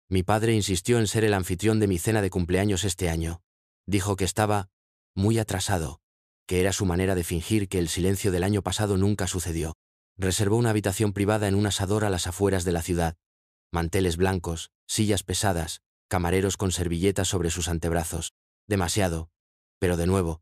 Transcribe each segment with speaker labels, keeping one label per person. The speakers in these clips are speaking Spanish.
Speaker 1: Mi padre insistió en ser el anfitrión de mi cena de cumpleaños este año. Dijo que estaba muy atrasado, que era su manera de fingir que el silencio del año pasado nunca sucedió. Reservó una habitación privada en un asador a las afueras de la ciudad. Manteles blancos, sillas pesadas, camareros con servilletas sobre sus antebrazos. Demasiado. Pero de nuevo,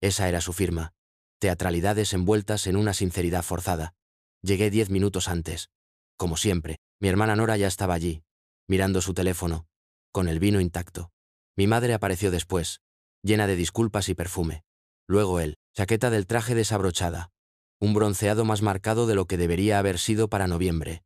Speaker 1: esa era su firma. Teatralidades envueltas en una sinceridad forzada. Llegué 10 minutos antes. Como siempre, mi hermana Nora ya estaba allí, mirando su teléfono, con el vino intacto. Mi madre apareció después, llena de disculpas y perfume. Luego él, chaqueta del traje desabrochada. Un bronceado más marcado de lo que debería haber sido para noviembre.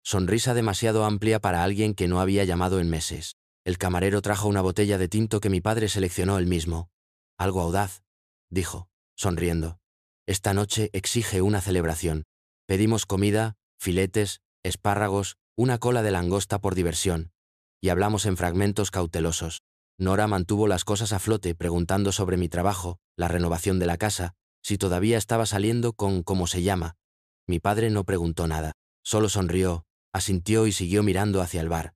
Speaker 1: Sonrisa demasiado amplia para alguien que no había llamado en meses. El camarero trajo una botella de tinto que mi padre seleccionó él mismo. Algo audaz, dijo, sonriendo. Esta noche exige una celebración. Pedimos comida, filetes, espárragos, una cola de langosta por diversión. Y hablamos en fragmentos cautelosos. Nora mantuvo las cosas a flote preguntando sobre mi trabajo, la renovación de la casa, si todavía estaba saliendo con cómo se llama. Mi padre no preguntó nada, solo sonrió, asintió y siguió mirando hacia el bar.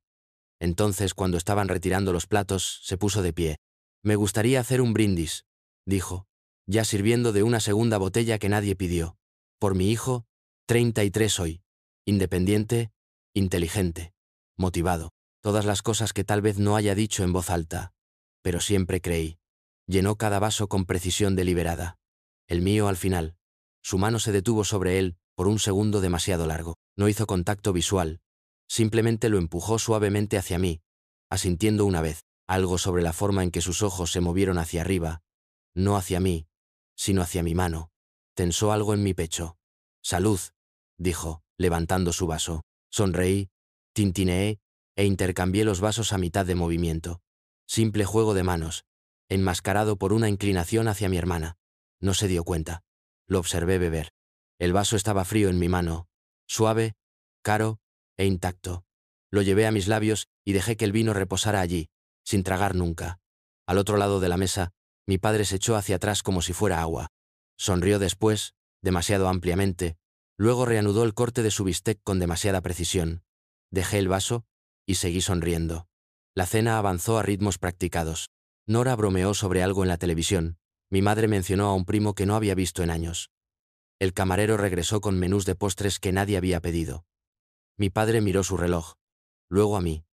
Speaker 1: Entonces, cuando estaban retirando los platos, se puso de pie. Me gustaría hacer un brindis, dijo, ya sirviendo de una segunda botella que nadie pidió. Por mi hijo, 33 hoy. Independiente, inteligente, motivado. Todas las cosas que tal vez no haya dicho en voz alta. Pero siempre creí. Llenó cada vaso con precisión deliberada. El mío al final. Su mano se detuvo sobre él, por un segundo demasiado largo. No hizo contacto visual. Simplemente lo empujó suavemente hacia mí, asintiendo una vez, algo sobre la forma en que sus ojos se movieron hacia arriba. No hacia mí, sino hacia mi mano. Tensó algo en mi pecho. Salud, dijo, levantando su vaso. Sonreí, tintineé, e intercambié los vasos a mitad de movimiento. Simple juego de manos, enmascarado por una inclinación hacia mi hermana. No se dio cuenta. Lo observé beber. El vaso estaba frío en mi mano, suave, caro e intacto. Lo llevé a mis labios y dejé que el vino reposara allí, sin tragar nunca. Al otro lado de la mesa, mi padre se echó hacia atrás como si fuera agua. Sonrió después, demasiado ampliamente, luego reanudó el corte de su bistec con demasiada precisión. Dejé el vaso y seguí sonriendo. La cena avanzó a ritmos practicados. Nora bromeó sobre algo en la televisión. Mi madre mencionó a un primo que no había visto en años. El camarero regresó con menús de postres que nadie había pedido. Mi padre miró su reloj. Luego a mí.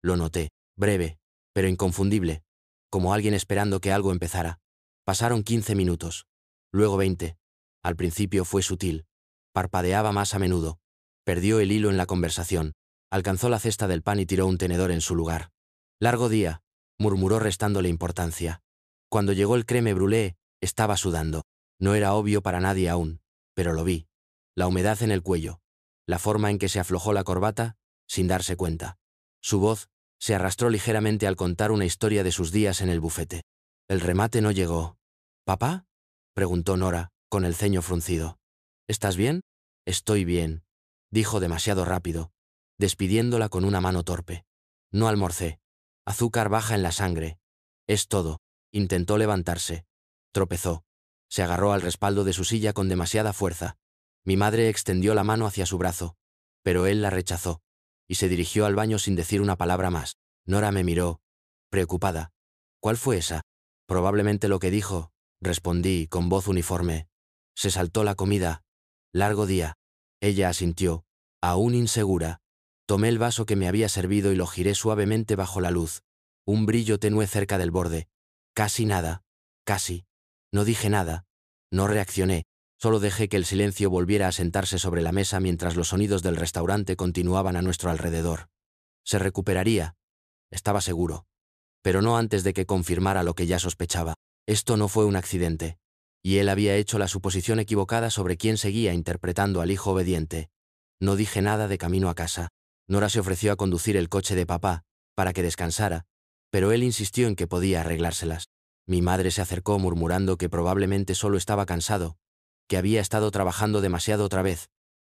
Speaker 1: Lo noté, breve, pero inconfundible, como alguien esperando que algo empezara. Pasaron 15 minutos. Luego 20. Al principio fue sutil. Parpadeaba más a menudo. Perdió el hilo en la conversación. Alcanzó la cesta del pan y tiró un tenedor en su lugar. Largo día, murmuró restándole importancia. Cuando llegó el crème brûlée, estaba sudando. No era obvio para nadie aún, pero lo vi. La humedad en el cuello. La forma en que se aflojó la corbata, sin darse cuenta. Su voz se arrastró ligeramente al contar una historia de sus días en el bufete. El remate no llegó. ¿Papá?, preguntó Nora, con el ceño fruncido. ¿Estás bien? Estoy bien, dijo demasiado rápido, despidiéndola con una mano torpe. No almorcé. Azúcar baja en la sangre. Es todo. Intentó levantarse. Tropezó. Se agarró al respaldo de su silla con demasiada fuerza. Mi madre extendió la mano hacia su brazo, pero él la rechazó, y se dirigió al baño sin decir una palabra más. Nora me miró, preocupada. ¿Cuál fue esa? Probablemente lo que dijo, respondí con voz uniforme. Se saltó la comida. Largo día. Ella asintió, aún insegura. Tomé el vaso que me había servido y lo giré suavemente bajo la luz. Un brillo tenue cerca del borde. Casi nada. Casi. No dije nada. No reaccioné. Solo dejé que el silencio volviera a sentarse sobre la mesa mientras los sonidos del restaurante continuaban a nuestro alrededor. Se recuperaría. Estaba seguro. Pero no antes de que confirmara lo que ya sospechaba. Esto no fue un accidente. Y él había hecho la suposición equivocada sobre quién seguía interpretando al hijo obediente. No dije nada de camino a casa. Nora se ofreció a conducir el coche de papá, para que descansara, pero él insistió en que podía arreglárselas. Mi madre se acercó murmurando que probablemente solo estaba cansado, que había estado trabajando demasiado otra vez.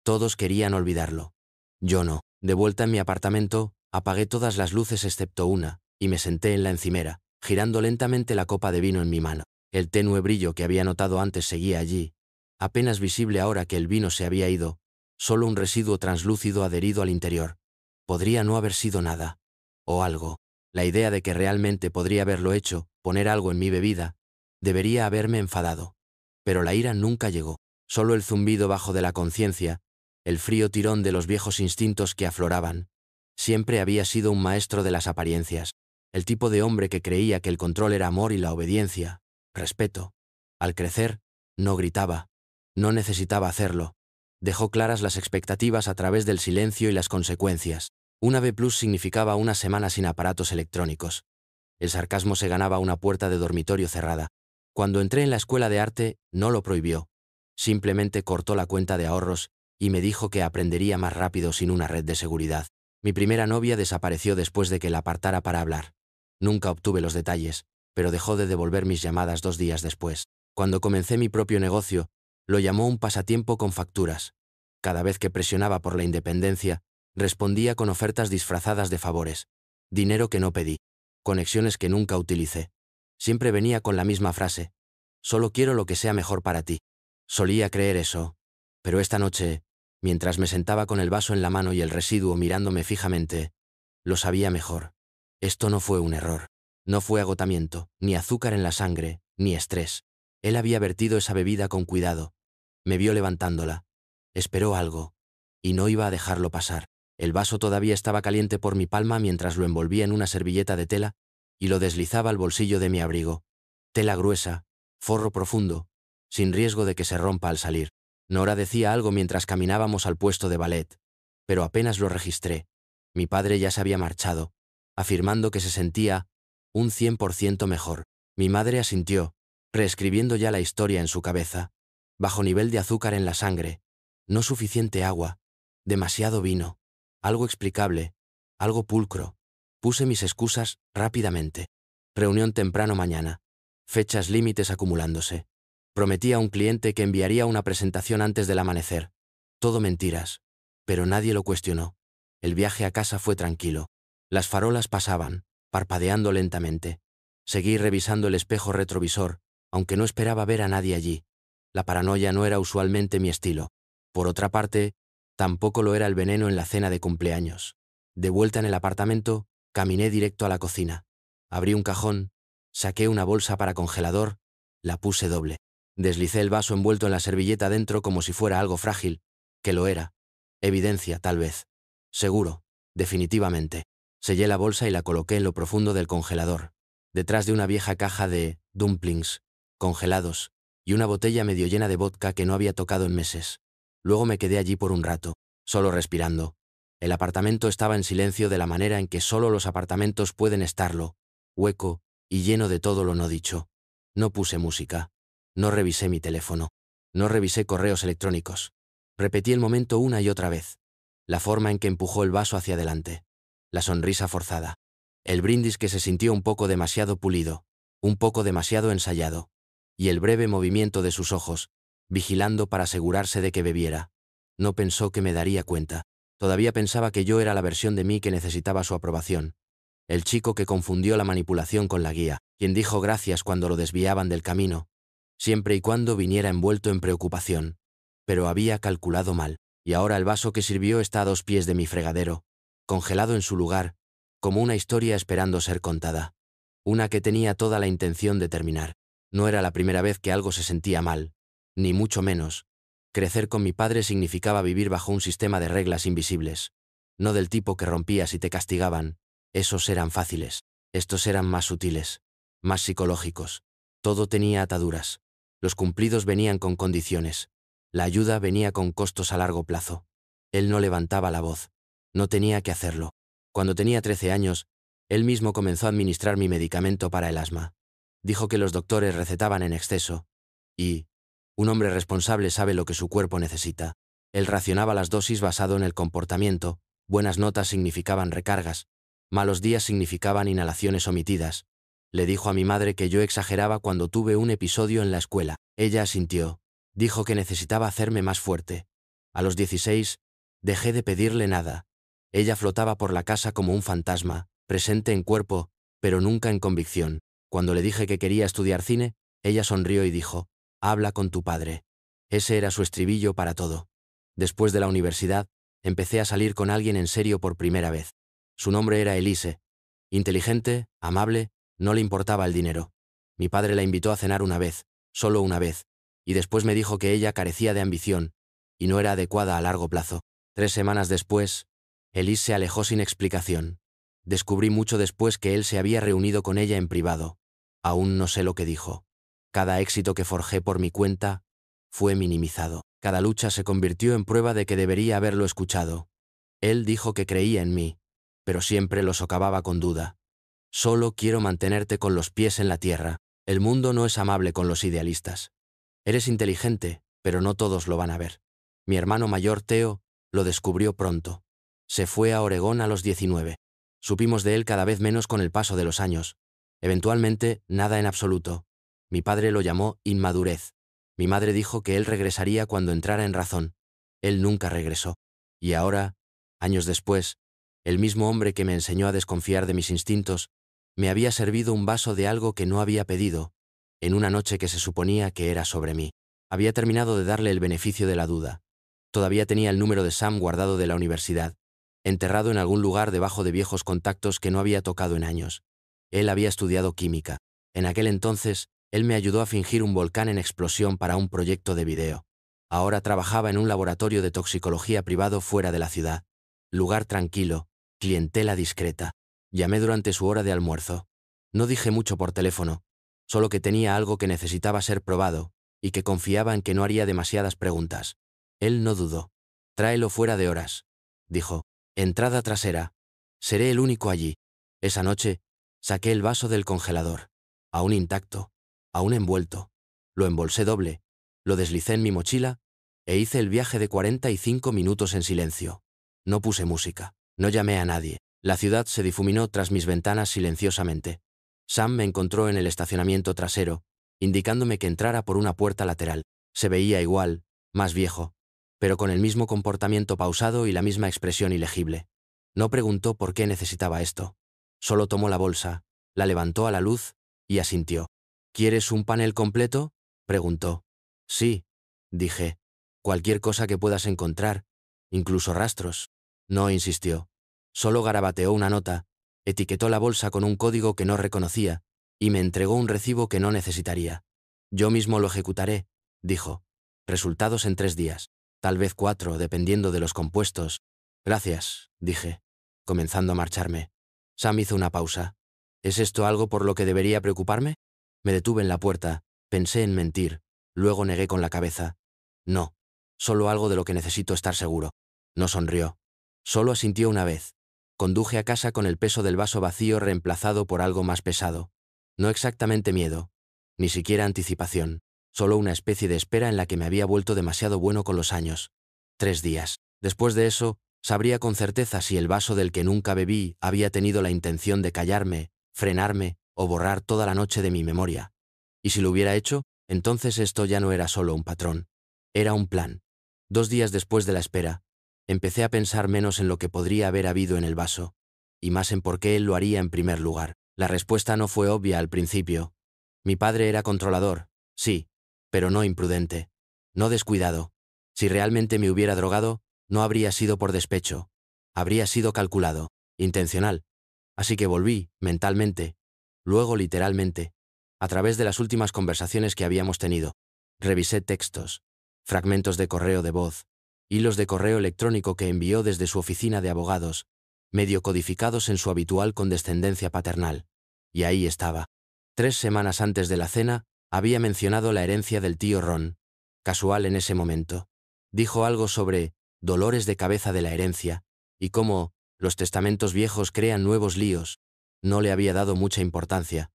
Speaker 1: Todos querían olvidarlo. Yo no. De vuelta en mi apartamento, apagué todas las luces excepto una, y me senté en la encimera, girando lentamente la copa de vino en mi mano. El tenue brillo que había notado antes seguía allí, apenas visible ahora que el vino se había ido, solo un residuo translúcido adherido al interior. Podría no haber sido nada. o algo. La idea de que realmente podría haberlo hecho, poner algo en mi bebida, debería haberme enfadado. Pero la ira nunca llegó. Solo el zumbido bajo de la conciencia, el frío tirón de los viejos instintos que afloraban. Siempre había sido un maestro de las apariencias, el tipo de hombre que creía que el control era amor y la obediencia, respeto. Al crecer, no gritaba, no necesitaba hacerlo. Dejó claras las expectativas a través del silencio y las consecuencias. Una B+ significaba una semana sin aparatos electrónicos. El sarcasmo se ganaba una puerta de dormitorio cerrada. Cuando entré en la escuela de arte, no lo prohibió. Simplemente cortó la cuenta de ahorros y me dijo que aprendería más rápido sin una red de seguridad. Mi primera novia desapareció después de que la apartara para hablar. Nunca obtuve los detalles, pero dejó de devolver mis llamadas 2 días después. Cuando comencé mi propio negocio, lo llamó un pasatiempo con facturas. Cada vez que presionaba por la independencia, respondía con ofertas disfrazadas de favores. Dinero que no pedí. Conexiones que nunca utilicé. Siempre venía con la misma frase: solo quiero lo que sea mejor para ti. Solía creer eso. Pero esta noche, mientras me sentaba con el vaso en la mano y el residuo mirándome fijamente, lo sabía mejor. Esto no fue un error. No fue agotamiento, ni azúcar en la sangre, ni estrés. Él había vertido esa bebida con cuidado. Me vio levantándola. Esperó algo. Y no iba a dejarlo pasar. El vaso todavía estaba caliente por mi palma mientras lo envolvía en una servilleta de tela y lo deslizaba al bolsillo de mi abrigo. Tela gruesa, forro profundo, sin riesgo de que se rompa al salir. Nora decía algo mientras caminábamos al puesto de ballet, pero apenas lo registré. Mi padre ya se había marchado, afirmando que se sentía un 100% mejor. Mi madre asintió, reescribiendo ya la historia en su cabeza. Bajo nivel de azúcar en la sangre, no suficiente agua, demasiado vino, algo explicable, algo pulcro. Puse mis excusas rápidamente. Reunión temprano mañana. Fechas límites acumulándose. Prometí a un cliente que enviaría una presentación antes del amanecer. Todo mentiras. Pero nadie lo cuestionó. El viaje a casa fue tranquilo. Las farolas pasaban, parpadeando lentamente. Seguí revisando el espejo retrovisor, aunque no esperaba ver a nadie allí. La paranoia no era usualmente mi estilo. Por otra parte, tampoco lo era el veneno en la cena de cumpleaños. De vuelta en el apartamento, caminé directo a la cocina. Abrí un cajón, saqué una bolsa para congelador, la puse doble. Deslicé el vaso envuelto en la servilleta dentro como si fuera algo frágil, que lo era. Evidencia, tal vez. Seguro, definitivamente. Sellé la bolsa y la coloqué en lo profundo del congelador, detrás de una vieja caja de dumplings, congelados, y una botella medio llena de vodka que no había tocado en meses. Luego me quedé allí por un rato, solo respirando. El apartamento estaba en silencio de la manera en que solo los apartamentos pueden estarlo, hueco y lleno de todo lo no dicho. No puse música. No revisé mi teléfono. No revisé correos electrónicos. Repetí el momento una y otra vez. La forma en que empujó el vaso hacia adelante. La sonrisa forzada. El brindis que se sintió un poco demasiado pulido, un poco demasiado ensayado. Y el breve movimiento de sus ojos, vigilando para asegurarse de que bebiera. No pensó que me daría cuenta. Todavía pensaba que yo era la versión de mí que necesitaba su aprobación. El chico que confundió la manipulación con la guía, quien dijo gracias cuando lo desviaban del camino, siempre y cuando viniera envuelto en preocupación. Pero había calculado mal, y ahora el vaso que sirvió está a 2 pies de mi fregadero, congelado en su lugar, como una historia esperando ser contada. Una que tenía toda la intención de terminar. No era la primera vez que algo se sentía mal, ni mucho menos. Crecer con mi padre significaba vivir bajo un sistema de reglas invisibles. No del tipo que rompías y te castigaban. Esos eran fáciles. Estos eran más sutiles, más psicológicos. Todo tenía ataduras. Los cumplidos venían con condiciones. La ayuda venía con costos a largo plazo. Él no levantaba la voz. No tenía que hacerlo. Cuando tenía 13 años, él mismo comenzó a administrar mi medicamento para el asma. Dijo que los doctores recetaban en exceso. Y un hombre responsable sabe lo que su cuerpo necesita. Él racionaba las dosis basado en el comportamiento. Buenas notas significaban recargas. Malos días significaban inhalaciones omitidas. Le dijo a mi madre que yo exageraba cuando tuve un episodio en la escuela. Ella asintió. Dijo que necesitaba hacerme más fuerte. A los 16, dejé de pedirle nada. Ella flotaba por la casa como un fantasma, presente en cuerpo, pero nunca en convicción. Cuando le dije que quería estudiar cine, ella sonrió y dijo: habla con tu padre. Ese era su estribillo para todo. Después de la universidad, empecé a salir con alguien en serio por primera vez. Su nombre era Elise, Inteligente, amable, no le importaba el dinero. Mi padre la invitó a cenar una vez, solo una vez, y después me dijo que ella carecía de ambición, y no era adecuada a largo plazo. 3 semanas después, Elise se alejó sin explicación. Descubrí mucho después que él se había reunido con ella en privado. Aún no sé lo que dijo. Cada éxito que forjé por mi cuenta fue minimizado. Cada lucha se convirtió en prueba de que debería haberlo escuchado. Él dijo que creía en mí, pero siempre lo socavaba con duda. Solo quiero mantenerte con los pies en la tierra. El mundo no es amable con los idealistas. Eres inteligente, pero no todos lo van a ver. Mi hermano mayor, Theo, lo descubrió pronto. Se fue a Oregón a los 19. Supimos de él cada vez menos con el paso de los años. Eventualmente, nada en absoluto. Mi padre lo llamó inmadurez. Mi madre dijo que él regresaría cuando entrara en razón. Él nunca regresó. Y ahora, años después, el mismo hombre que me enseñó a desconfiar de mis instintos, me había servido un vaso de algo que no había pedido, en una noche que se suponía que era sobre mí. Había terminado de darle el beneficio de la duda. Todavía tenía el número de Sam guardado de la universidad, enterrado en algún lugar debajo de viejos contactos que no había tocado en años. Él había estudiado química. En aquel entonces, él me ayudó a fingir un volcán en explosión para un proyecto de video. Ahora trabajaba en un laboratorio de toxicología privado fuera de la ciudad. Lugar tranquilo, clientela discreta. Llamé durante su hora de almuerzo. No dije mucho por teléfono, solo que tenía algo que necesitaba ser probado, y que confiaba en que no haría demasiadas preguntas. Él no dudó. Tráelo fuera de horas, dijo. Entrada trasera. Seré el único allí. Esa noche, saqué el vaso del congelador. Aún intacto, aún envuelto. Lo embolsé doble, lo deslicé en mi mochila, e hice el viaje de 45 minutos en silencio. No puse música, no llamé a nadie. La ciudad se difuminó tras mis ventanas silenciosamente. Sam me encontró en el estacionamiento trasero, indicándome que entrara por una puerta lateral. Se veía igual, más viejo, pero con el mismo comportamiento pausado y la misma expresión ilegible. No preguntó por qué necesitaba esto. Solo tomó la bolsa, la levantó a la luz y asintió. ¿Quieres un panel completo?, preguntó. Sí, dije. Cualquier cosa que puedas encontrar, incluso rastros. No insistió. Solo garabateó una nota, etiquetó la bolsa con un código que no reconocía y me entregó un recibo que no necesitaría. Yo mismo lo ejecutaré, dijo. Resultados en 3 días. Tal vez 4, dependiendo de los compuestos. Gracias, dije, comenzando a marcharme. Sam hizo una pausa. ¿Es esto algo por lo que debería preocuparme? Me detuve en la puerta, pensé en mentir, luego negué con la cabeza. No, solo algo de lo que necesito estar seguro. No sonrió. Solo asintió una vez. Conduje a casa con el peso del vaso vacío reemplazado por algo más pesado. No exactamente miedo, ni siquiera anticipación, solo una especie de espera en la que me había vuelto demasiado bueno con los años. 3 días. Después de eso, sabría con certeza si el vaso del que nunca bebí había tenido la intención de callarme, frenarme o borrar toda la noche de mi memoria. Y si lo hubiera hecho, entonces esto ya no era solo un patrón. Era un plan. 2 días después de la espera, empecé a pensar menos en lo que podría haber habido en el vaso, y más en por qué él lo haría en primer lugar. La respuesta no fue obvia al principio. Mi padre era controlador, sí, pero no imprudente, no descuidado. Si realmente me hubiera drogado, no habría sido por despecho, habría sido calculado, intencional. Así que volví, mentalmente, luego literalmente, a través de las últimas conversaciones que habíamos tenido. Revisé textos, fragmentos de correo de voz, hilos de correo electrónico que envió desde su oficina de abogados, medio codificados en su habitual condescendencia paternal. Y ahí estaba. 3 semanas antes de la cena, había mencionado la herencia del tío Ron. Casual en ese momento. Dijo algo sobre dolores de cabeza de la herencia, y cómo los testamentos viejos crean nuevos líos. No le había dado mucha importancia.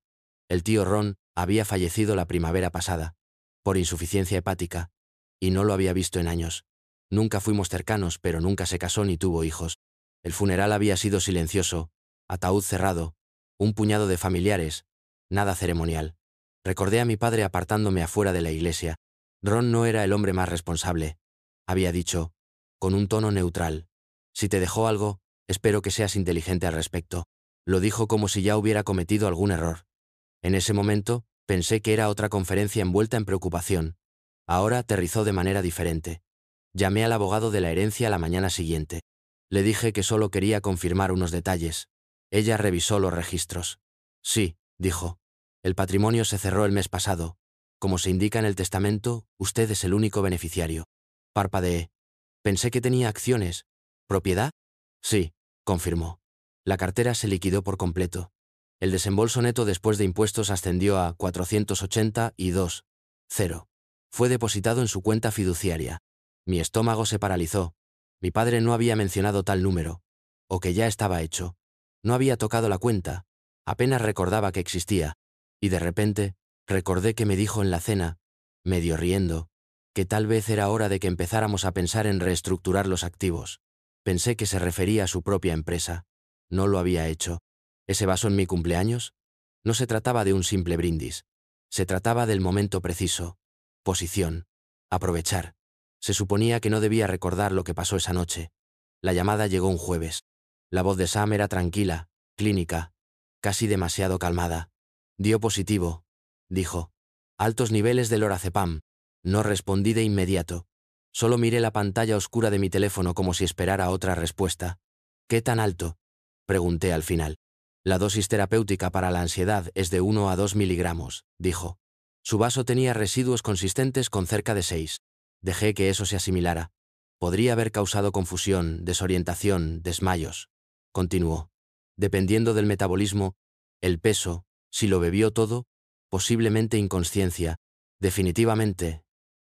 Speaker 1: El tío Ron había fallecido la primavera pasada, por insuficiencia hepática, y no lo había visto en años. Nunca fuimos cercanos, pero nunca se casó ni tuvo hijos. El funeral había sido silencioso, ataúd cerrado, un puñado de familiares, nada ceremonial. Recordé a mi padre apartándome afuera de la iglesia. Ron no era el hombre más responsable. Había dicho, con un tono neutral. Si te dejó algo, espero que seas inteligente al respecto. Lo dijo como si ya hubiera cometido algún error. En ese momento, pensé que era otra conferencia envuelta en preocupación. Ahora aterrizó de manera diferente. Llamé al abogado de la herencia la mañana siguiente. Le dije que solo quería confirmar unos detalles. Ella revisó los registros. Sí, dijo. El patrimonio se cerró el mes pasado. Como se indica en el testamento, usted es el único beneficiario. Parpadeé. Pensé que tenía acciones. ¿Propiedad? Sí, confirmó. La cartera se liquidó por completo. El desembolso neto después de impuestos ascendió a 482,0. Fue depositado en su cuenta fiduciaria. Mi estómago se paralizó. Mi padre no había mencionado tal número. O que ya estaba hecho. No había tocado la cuenta. Apenas recordaba que existía. Y de repente, recordé que me dijo en la cena, medio riendo, que tal vez era hora de que empezáramos a pensar en reestructurar los activos. Pensé que se refería a su propia empresa. No lo había hecho. ¿Ese vaso en mi cumpleaños? No se trataba de un simple brindis. Se trataba del momento preciso. Posición. Aprovechar. Se suponía que no debía recordar lo que pasó esa noche. La llamada llegó un jueves. La voz de Sam era tranquila, clínica, casi demasiado calmada. Dio positivo, dijo. Altos niveles de lorazepam. No respondí de inmediato. Solo miré la pantalla oscura de mi teléfono como si esperara otra respuesta. ¿Qué tan alto? Pregunté al final. La dosis terapéutica para la ansiedad es de 1 a 2 miligramos, dijo. Su vaso tenía residuos consistentes con cerca de 6. Dejé que eso se asimilara. Podría haber causado confusión, desorientación, desmayos. Continuó. Dependiendo del metabolismo, el peso, si lo bebió todo, posiblemente inconsciencia, definitivamente,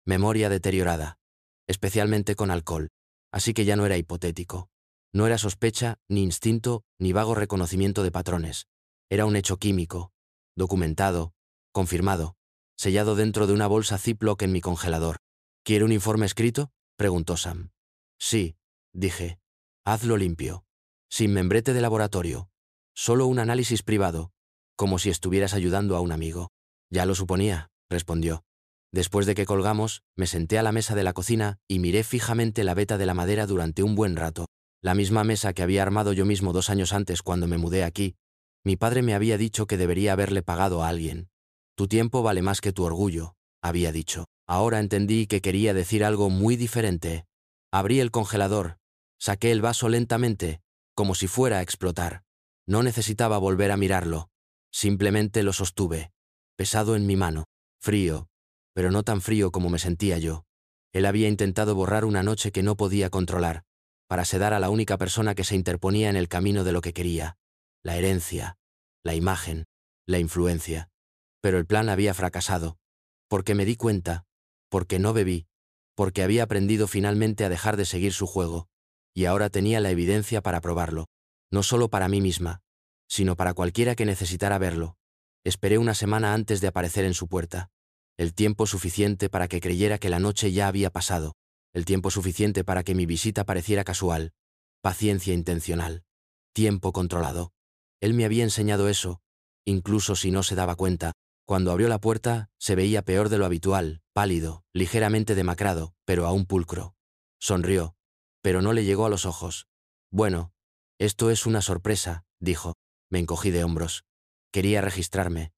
Speaker 1: memoria deteriorada, especialmente con alcohol. Así que ya no era hipotético. No era sospecha, ni instinto, ni vago reconocimiento de patrones. Era un hecho químico, documentado, confirmado, sellado dentro de una bolsa Ziploc en mi congelador. ¿Quiere un informe escrito?, preguntó Sam. Sí, dije. Hazlo limpio. Sin membrete de laboratorio. Solo un análisis privado, como si estuvieras ayudando a un amigo. Ya lo suponía, respondió. Después de que colgamos, me senté a la mesa de la cocina y miré fijamente la veta de la madera durante un buen rato. La misma mesa que había armado yo mismo 2 años antes cuando me mudé aquí. Mi padre me había dicho que debería haberle pagado a alguien. Tu tiempo vale más que tu orgullo, había dicho. Ahora entendí que quería decir algo muy diferente. Abrí el congelador, saqué el vaso lentamente, como si fuera a explotar. No necesitaba volver a mirarlo. Simplemente lo sostuve, pesado en mi mano, frío, pero no tan frío como me sentía yo. Él había intentado borrar una noche que no podía controlar, para sedar a la única persona que se interponía en el camino de lo que quería, la herencia, la imagen, la influencia. Pero el plan había fracasado, porque me di cuenta, porque no bebí, porque había aprendido finalmente a dejar de seguir su juego, y ahora tenía la evidencia para probarlo, no solo para mí misma, sino para cualquiera que necesitara verlo. Esperé una semana antes de aparecer en su puerta, el tiempo suficiente para que creyera que la noche ya había pasado, el tiempo suficiente para que mi visita pareciera casual, paciencia intencional, tiempo controlado. Él me había enseñado eso, incluso si no se daba cuenta. Cuando abrió la puerta, se veía peor de lo habitual, pálido, ligeramente demacrado, pero aún pulcro. Sonrió, pero no le llegó a los ojos. Bueno, esto es una sorpresa, dijo. Me encogí de hombros. Quería registrarme.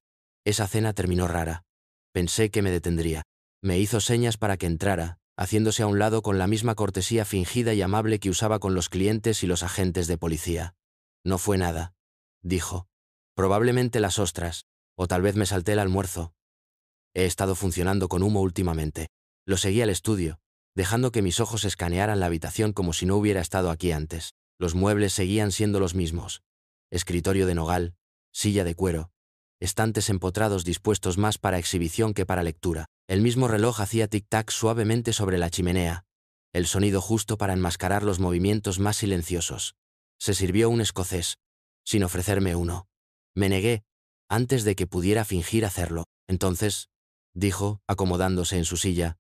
Speaker 1: Esa cena terminó rara. Pensé que me detendría. Me hizo señas para que entrara, haciéndose a un lado con la misma cortesía fingida y amable que usaba con los clientes y los agentes de policía. No fue nada, dijo. Probablemente las ostras, o tal vez me salté el almuerzo. He estado funcionando con humo últimamente. Lo seguí al estudio, dejando que mis ojos escanearan la habitación como si no hubiera estado aquí antes. Los muebles seguían siendo los mismos. Escritorio de nogal, silla de cuero, estantes empotrados dispuestos más para exhibición que para lectura. El mismo reloj hacía tic-tac suavemente sobre la chimenea, el sonido justo para enmascarar los movimientos más silenciosos. Se sirvió un escocés, sin ofrecerme uno. Me negué, antes de que pudiera fingir hacerlo. Entonces, dijo, acomodándose en su silla,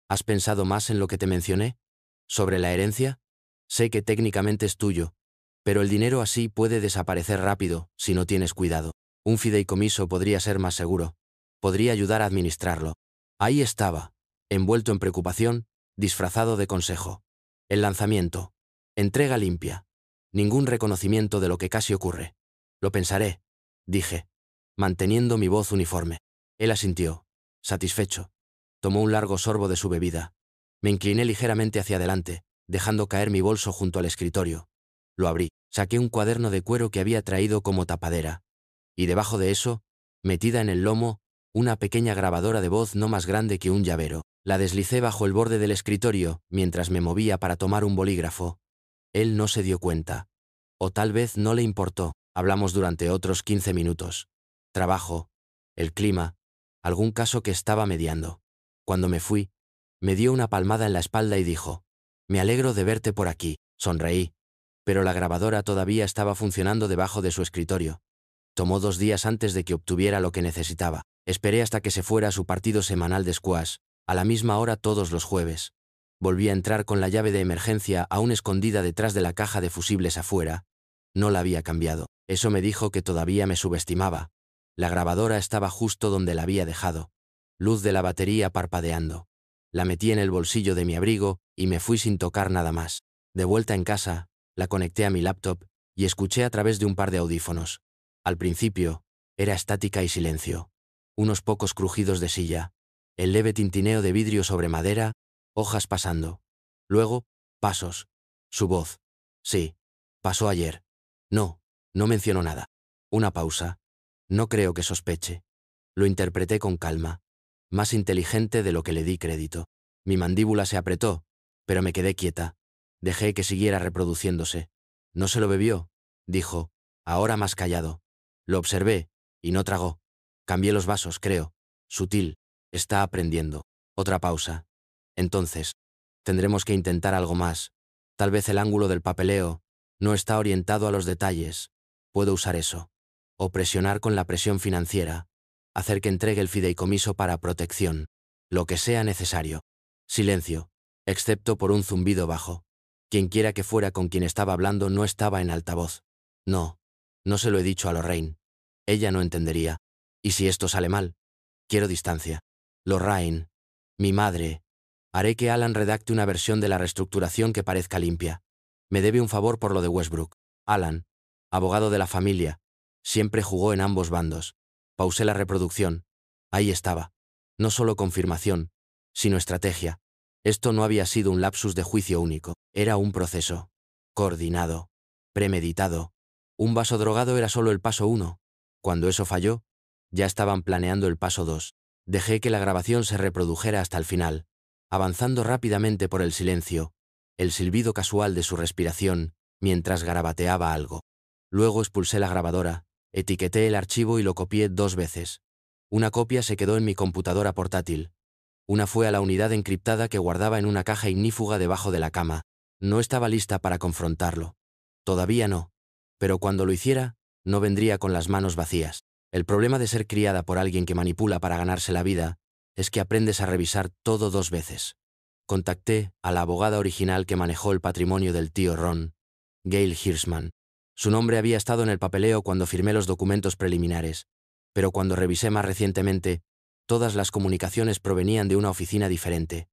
Speaker 1: ¿has pensado más en lo que te mencioné? ¿Sobre la herencia? Sé que técnicamente es tuyo, pero el dinero así puede desaparecer rápido si no tienes cuidado. Un fideicomiso podría ser más seguro. Podría ayudar a administrarlo. Ahí estaba, envuelto en preocupación, disfrazado de consejo. El lanzamiento. Entrega limpia. Ningún reconocimiento de lo que casi ocurre. Lo pensaré, dije, manteniendo mi voz uniforme. Él asintió, satisfecho. Tomó un largo sorbo de su bebida. Me incliné ligeramente hacia adelante, dejando caer mi bolso junto al escritorio. Lo abrí, saqué un cuaderno de cuero que había traído como tapadera. Y debajo de eso, metida en el lomo, una pequeña grabadora de voz no más grande que un llavero. La deslicé bajo el borde del escritorio, mientras me movía para tomar un bolígrafo. Él no se dio cuenta. O tal vez no le importó. Hablamos durante otros 15 minutos. Trabajo, el clima, algún caso que estaba mediando. Cuando me fui, me dio una palmada en la espalda y dijo: «Me alegro de verte por aquí». Sonreí. Pero la grabadora todavía estaba funcionando debajo de su escritorio. Tomó 2 días antes de que obtuviera lo que necesitaba. Esperé hasta que se fuera a su partido semanal de squash, a la misma hora todos los jueves. Volví a entrar con la llave de emergencia aún escondida detrás de la caja de fusibles afuera. No la había cambiado. Eso me dijo que todavía me subestimaba. La grabadora estaba justo donde la había dejado. Luz de la batería parpadeando. La metí en el bolsillo de mi abrigo y me fui sin tocar nada más. De vuelta en casa, la conecté a mi laptop y escuché a través de un par de audífonos. Al principio, era estática y silencio. Unos pocos crujidos de silla, el leve tintineo de vidrio sobre madera, hojas pasando. Luego, pasos. Su voz. Sí, pasó ayer. No, no mencionó nada. Una pausa. No creo que sospeche. Lo interpreté con calma. Más inteligente de lo que le di crédito. Mi mandíbula se apretó, pero me quedé quieta. Dejé que siguiera reproduciéndose. «¿No se lo bebió?», dijo, ahora más callado. Lo observé, y no tragó. Cambié los vasos, creo. Sutil. Está aprendiendo. Otra pausa. Entonces, tendremos que intentar algo más. Tal vez el ángulo del papeleo no está orientado a los detalles. Puedo usar eso. O presionar con la presión financiera. Hacer que entregue el fideicomiso para protección. Lo que sea necesario. Silencio, excepto por un zumbido bajo. Quienquiera que fuera con quien estaba hablando no estaba en altavoz. No, no se lo he dicho a Lorraine. Ella no entendería. ¿Y si esto sale mal? Quiero distancia. Lorraine, mi madre. Haré que Alan redacte una versión de la reestructuración que parezca limpia. Me debe un favor por lo de Westbrook. Alan, abogado de la familia, siempre jugó en ambos bandos. Pausé la reproducción. Ahí estaba. No solo confirmación, sino estrategia. Esto no había sido un lapsus de juicio único. Era un proceso. Coordinado. Premeditado. Un vaso drogado era solo el paso 1. Cuando eso falló, ya estaban planeando el paso 2. Dejé que la grabación se reprodujera hasta el final, avanzando rápidamente por el silencio, el silbido casual de su respiración, mientras garabateaba algo. Luego expulsé la grabadora, etiqueté el archivo y lo copié 2 veces. Una copia se quedó en mi computadora portátil. Una fue a la unidad encriptada que guardaba en una caja ignífuga debajo de la cama. No estaba lista para confrontarlo. Todavía no. Pero cuando lo hiciera, no vendría con las manos vacías. El problema de ser criada por alguien que manipula para ganarse la vida es que aprendes a revisar todo 2 veces. Contacté a la abogada original que manejó el patrimonio del tío Ron, Gail Hirschman. Su nombre había estado en el papeleo cuando firmé los documentos preliminares, pero cuando revisé más recientemente, todas las comunicaciones provenían de una oficina diferente,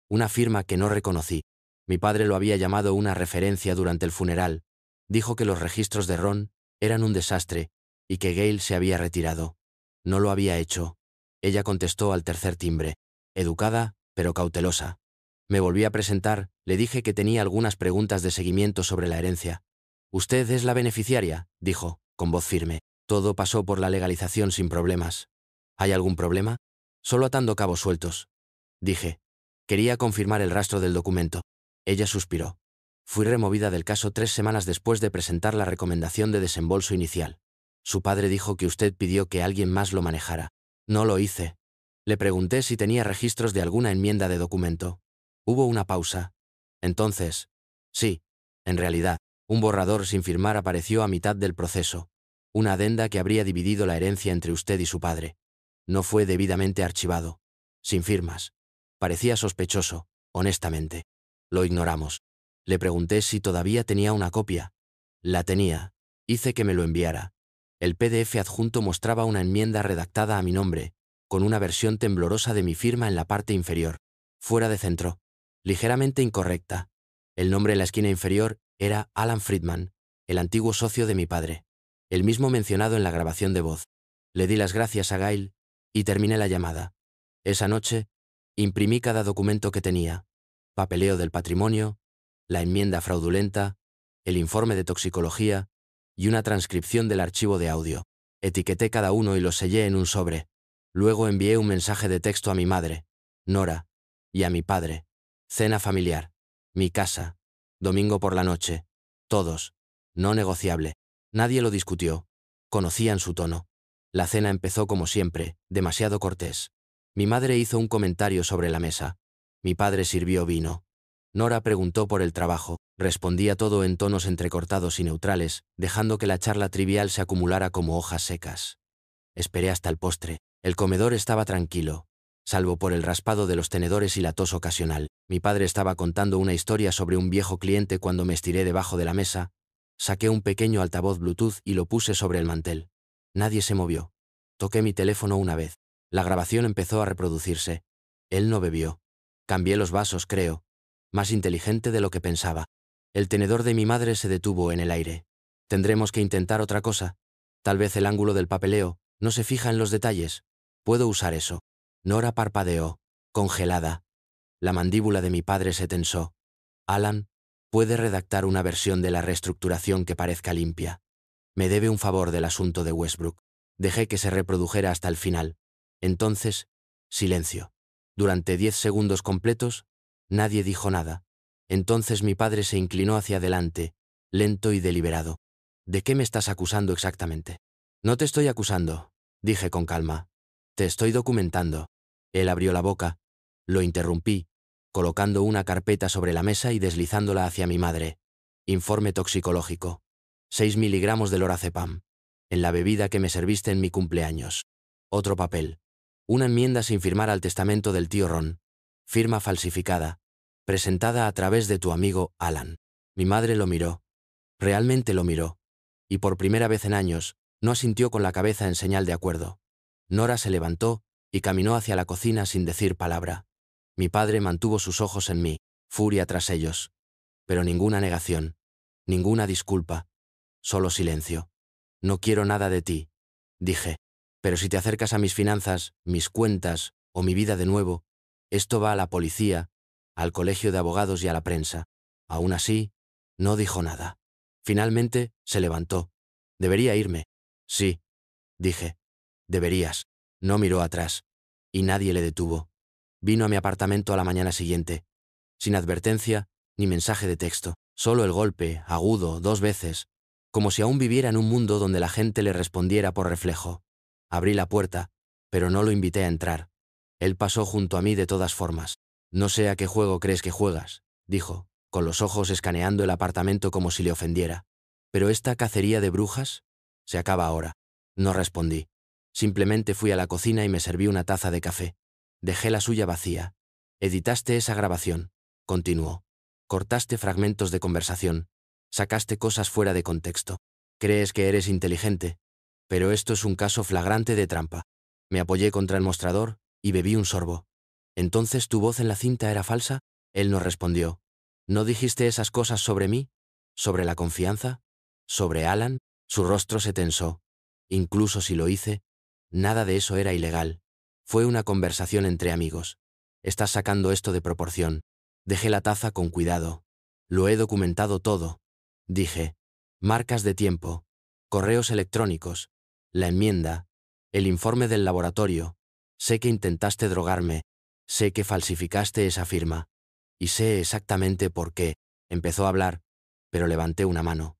Speaker 1: una firma que no reconocí. Mi padre lo había llamado una referencia durante el funeral. Dijo que los registros de Ron eran un desastre y que Gail se había retirado. No lo había hecho. Ella contestó al tercer timbre, educada, pero cautelosa. Me volví a presentar, le dije que tenía algunas preguntas de seguimiento sobre la herencia. «Usted es la beneficiaria», dijo, con voz firme. Todo pasó por la legalización sin problemas. ¿Hay algún problema? Solo atando cabos sueltos. Dije. Quería confirmar el rastro del documento. Ella suspiró. Fui removida del caso 3 semanas después de presentar la recomendación de desembolso inicial. Su padre dijo que usted pidió que alguien más lo manejara. No lo hice. Le pregunté si tenía registros de alguna enmienda de documento. Hubo una pausa. Entonces, sí, en realidad, un borrador sin firmar apareció a mitad del proceso. Una adenda que habría dividido la herencia entre usted y su padre. No fue debidamente archivado. Sin firmas. Parecía sospechoso, honestamente. Lo ignoramos. Le pregunté si todavía tenía una copia. La tenía. Hice que me lo enviara. El PDF adjunto mostraba una enmienda redactada a mi nombre, con una versión temblorosa de mi firma en la parte inferior. Fuera de centro. Ligeramente incorrecta. El nombre en la esquina inferior era Alan Friedman, el antiguo socio de mi padre. El mismo mencionado en la grabación de voz. Le di las gracias a Gail y terminé la llamada. Esa noche, imprimí cada documento que tenía. Papeleo del patrimonio, la enmienda fraudulenta, el informe de toxicología y una transcripción del archivo de audio. Etiqueté cada uno y los sellé en un sobre. Luego envié un mensaje de texto a mi madre, Nora, y a mi padre. Cena familiar. Mi casa. Domingo por la noche. Todos. No negociable. Nadie lo discutió. Conocían su tono. La cena empezó como siempre, demasiado cortés. Mi madre hizo un comentario sobre la mesa. Mi padre sirvió vino. Nora preguntó por el trabajo. Respondía todo en tonos entrecortados y neutrales, dejando que la charla trivial se acumulara como hojas secas. Esperé hasta el postre. El comedor estaba tranquilo, salvo por el raspado de los tenedores y la tos ocasional. Mi padre estaba contando una historia sobre un viejo cliente cuando me estiré debajo de la mesa. Saqué un pequeño altavoz Bluetooth y lo puse sobre el mantel. Nadie se movió. Toqué mi teléfono una vez. La grabación empezó a reproducirse. Él no bebió. Cambié los vasos, creo. Más inteligente de lo que pensaba. El tenedor de mi madre se detuvo en el aire. ¿Tendremos que intentar otra cosa? Tal vez el ángulo del papeleo no se fija en los detalles. ¿Puedo usar eso? Nora parpadeó, congelada. La mandíbula de mi padre se tensó. Alan, ¿puede redactar una versión de la reestructuración que parezca limpia? Me debe un favor del asunto de Westbrook. Dejé que se reprodujera hasta el final. Entonces, silencio. Durante 10 segundos completos, nadie dijo nada. Entonces mi padre se inclinó hacia adelante, lento y deliberado. ¿De qué me estás acusando exactamente? No te estoy acusando, dije con calma. Te estoy documentando. Él abrió la boca. Lo interrumpí, colocando una carpeta sobre la mesa y deslizándola hacia mi madre. Informe toxicológico. 6 miligramos de lorazepam. En la bebida que me serviste en mi cumpleaños. Otro papel. Una enmienda sin firmar al testamento del tío Ron. Firma falsificada. Presentada a través de tu amigo Alan. Mi madre lo miró. Realmente lo miró. Y por primera vez en años, no asintió con la cabeza en señal de acuerdo. Nora se levantó y caminó hacia la cocina sin decir palabra. Mi padre mantuvo sus ojos en mí, furia tras ellos. Pero ninguna negación. Ninguna disculpa. Solo silencio. No quiero nada de ti, dije. Pero si te acercas a mis finanzas, mis cuentas o mi vida de nuevo, esto va a la policía, al colegio de abogados y a la prensa. Aún así, no dijo nada. Finalmente, se levantó. ¿Debería irme? Sí, dije. Deberías. No miró atrás. Y nadie le detuvo. Vino a mi apartamento a la mañana siguiente. Sin advertencia, ni mensaje de texto. Solo el golpe, agudo, 2 veces. Como si aún viviera en un mundo donde la gente le respondiera por reflejo. Abrí la puerta, pero no lo invité a entrar. Él pasó junto a mí de todas formas. No sé a qué juego crees que juegas, dijo, con los ojos escaneando el apartamento como si le ofendiera. ¿Pero esta cacería de brujas? Se acaba ahora. No respondí. Simplemente fui a la cocina y me serví una taza de café. Dejé la suya vacía. Editaste esa grabación, continuó. Cortaste fragmentos de conversación. Sacaste cosas fuera de contexto. Crees que eres inteligente. Pero esto es un caso flagrante de trampa. Me apoyé contra el mostrador y bebí un sorbo. ¿Entonces tu voz en la cinta era falsa? Él no respondió. ¿No dijiste esas cosas sobre mí? ¿Sobre la confianza? ¿Sobre Alan? Su rostro se tensó. Incluso si lo hice, nada de eso era ilegal. Fue una conversación entre amigos. Estás sacando esto de proporción. Dejé la taza con cuidado. Lo he documentado todo. Dije. Marcas de tiempo. Correos electrónicos. La enmienda. El informe del laboratorio. Sé que intentaste drogarme. Sé que falsificaste esa firma. Y sé exactamente por qué. Empezó a hablar, pero levanté una mano.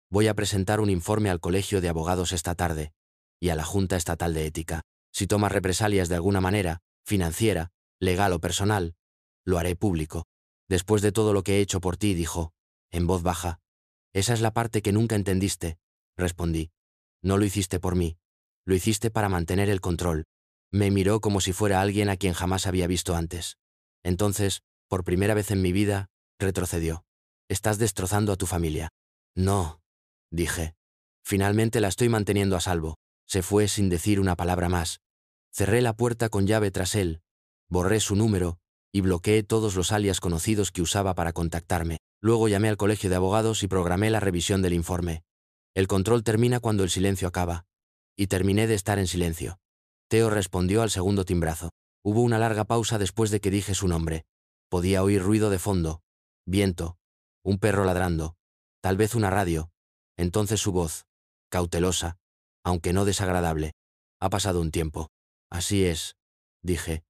Speaker 1: Voy a presentar un informe al Colegio de Abogados esta tarde. Y a la Junta Estatal de Ética. Si tomas represalias de alguna manera, financiera, legal o personal, lo haré público. Después de todo lo que he hecho por ti, dijo, en voz baja. Esa es la parte que nunca entendiste, respondí. No lo hiciste por mí. Lo hiciste para mantener el control. Me miró como si fuera alguien a quien jamás había visto antes. Entonces, por primera vez en mi vida, retrocedió. Estás destrozando a tu familia. No, dije. Finalmente la estoy manteniendo a salvo. Se fue sin decir una palabra más. Cerré la puerta con llave tras él, borré su número y bloqueé todos los alias conocidos que usaba para contactarme. Luego llamé al colegio de abogados y programé la revisión del informe. El control termina cuando el silencio acaba. Y terminé de estar en silencio. Theo respondió al segundo timbrazo. Hubo una larga pausa después de que dije su nombre. Podía oír ruido de fondo. Viento. Un perro ladrando. Tal vez una radio. Entonces su voz, cautelosa, aunque no desagradable. Ha pasado un tiempo. Así es, dije.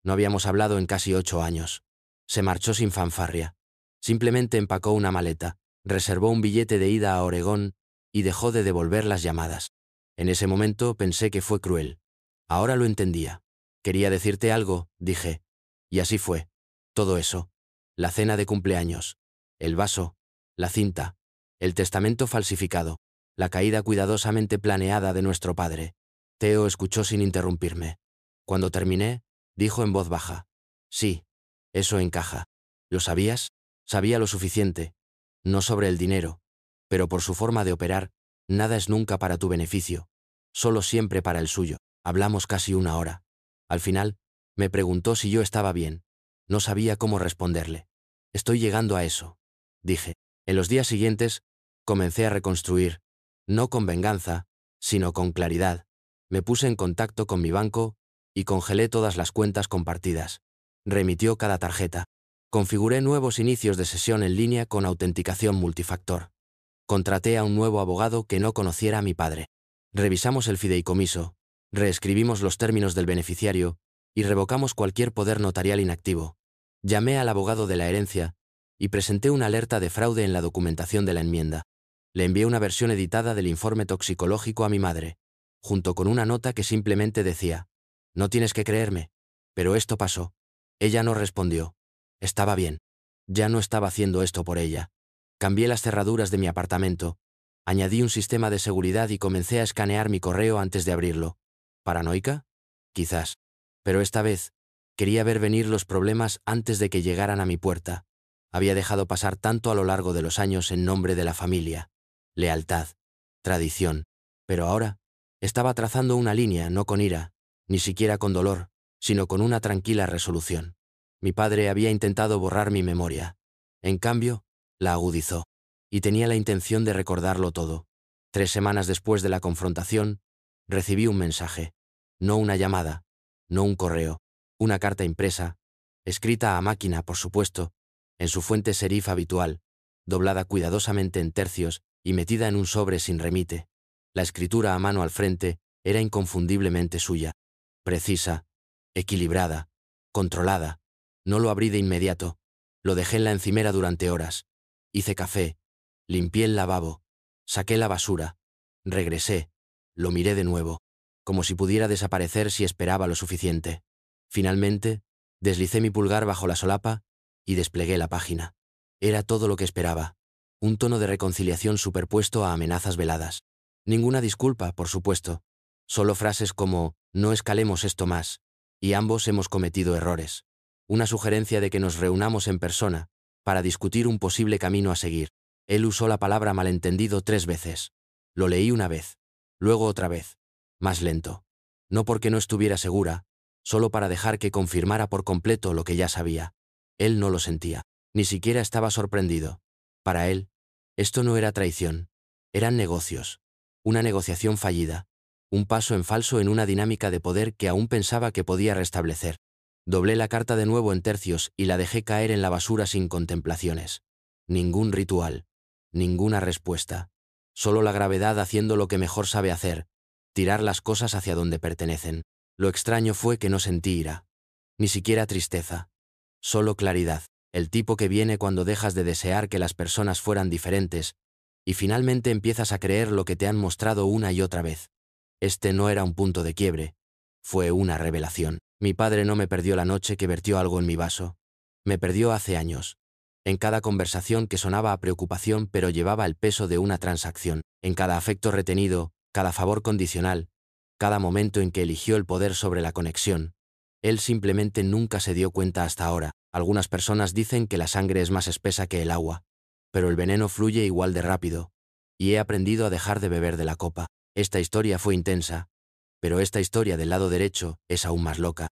Speaker 1: No habíamos hablado en casi 8 años. Se marchó sin fanfarria. Simplemente empacó una maleta, reservó un billete de ida a Oregón y dejó de devolver las llamadas. En ese momento pensé que fue cruel. Ahora lo entendía. Quería decirte algo, dije. Y así fue. Todo eso. La cena de cumpleaños. El vaso. La cinta. El testamento falsificado. La caída cuidadosamente planeada de nuestro padre. Theo escuchó sin interrumpirme. Cuando terminé, dijo en voz baja. Sí, eso encaja. ¿Lo sabías? Sabía lo suficiente. No sobre el dinero. Pero por su forma de operar, nada es nunca para tu beneficio. Solo siempre para el suyo. Hablamos casi 1 hora. Al final, me preguntó si yo estaba bien. No sabía cómo responderle. Estoy llegando a eso, dije. En los días siguientes, comencé a reconstruir, no con venganza, sino con claridad. Me puse en contacto con mi banco y congelé todas las cuentas compartidas. Remitió cada tarjeta. Configuré nuevos inicios de sesión en línea con autenticación multifactor. Contraté a un nuevo abogado que no conociera a mi padre. Revisamos el fideicomiso, reescribimos los términos del beneficiario y revocamos cualquier poder notarial inactivo. Llamé al abogado de la herencia y presenté una alerta de fraude en la documentación de la enmienda. Le envié una versión editada del informe toxicológico a mi madre, junto con una nota que simplemente decía: «No tienes que creerme, pero esto pasó». Ella no respondió. Estaba bien. Ya no estaba haciendo esto por ella. Cambié las cerraduras de mi apartamento, añadí un sistema de seguridad y comencé a escanear mi correo antes de abrirlo. ¿Paranoica? Quizás. Pero esta vez, quería ver venir los problemas antes de que llegaran a mi puerta. Había dejado pasar tanto a lo largo de los años en nombre de la familia. Lealtad. Tradición. Pero ahora, estaba trazando una línea, no con ira, ni siquiera con dolor, sino con una tranquila resolución. Mi padre había intentado borrar mi memoria. En cambio, la agudizó. Y tenía la intención de recordarlo todo. 3 semanas después de la confrontación, recibí un mensaje. No una llamada, no un correo, una carta impresa, escrita a máquina, por supuesto, en su fuente serif habitual, doblada cuidadosamente en tercios y metida en un sobre sin remite. La escritura a mano al frente era inconfundiblemente suya. Precisa, equilibrada, controlada. No lo abrí de inmediato. Lo dejé en la encimera durante horas. Hice café, limpié el lavabo, saqué la basura, regresé, lo miré de nuevo, como si pudiera desaparecer si esperaba lo suficiente. Finalmente, deslicé mi pulgar bajo la solapa y desplegué la página. Era todo lo que esperaba. Un tono de reconciliación superpuesto a amenazas veladas. Ninguna disculpa, por supuesto. Solo frases como «no escalemos esto más» y «ambos hemos cometido errores». Una sugerencia de que nos reunamos en persona para discutir un posible camino a seguir. Él usó la palabra malentendido 3 veces. Lo leí una vez, luego otra vez, más lento. No porque no estuviera segura, solo para dejar que confirmara por completo lo que ya sabía. Él no lo sentía, ni siquiera estaba sorprendido. Para él, esto no era traición, eran negocios, una negociación fallida, un paso en falso en una dinámica de poder que aún pensaba que podía restablecer. Doblé la carta de nuevo en tercios y la dejé caer en la basura sin contemplaciones. Ningún ritual, ninguna respuesta. Solo la gravedad haciendo lo que mejor sabe hacer, tirar las cosas hacia donde pertenecen. Lo extraño fue que no sentí ira, ni siquiera tristeza. Solo claridad, el tipo que viene cuando dejas de desear que las personas fueran diferentes y finalmente empiezas a creer lo que te han mostrado una y otra vez. Este no era un punto de quiebre, fue una revelación. Mi padre no me perdió la noche que vertió algo en mi vaso. Me perdió hace años. En cada conversación que sonaba a preocupación pero llevaba el peso de una transacción. En cada afecto retenido, cada favor condicional, cada momento en que eligió el poder sobre la conexión. Él simplemente nunca se dio cuenta hasta ahora. Algunas personas dicen que la sangre es más espesa que el agua, pero el veneno fluye igual de rápido. Y he aprendido a dejar de beber de la copa. Esta historia fue intensa, pero esta historia del lado derecho es aún más loca.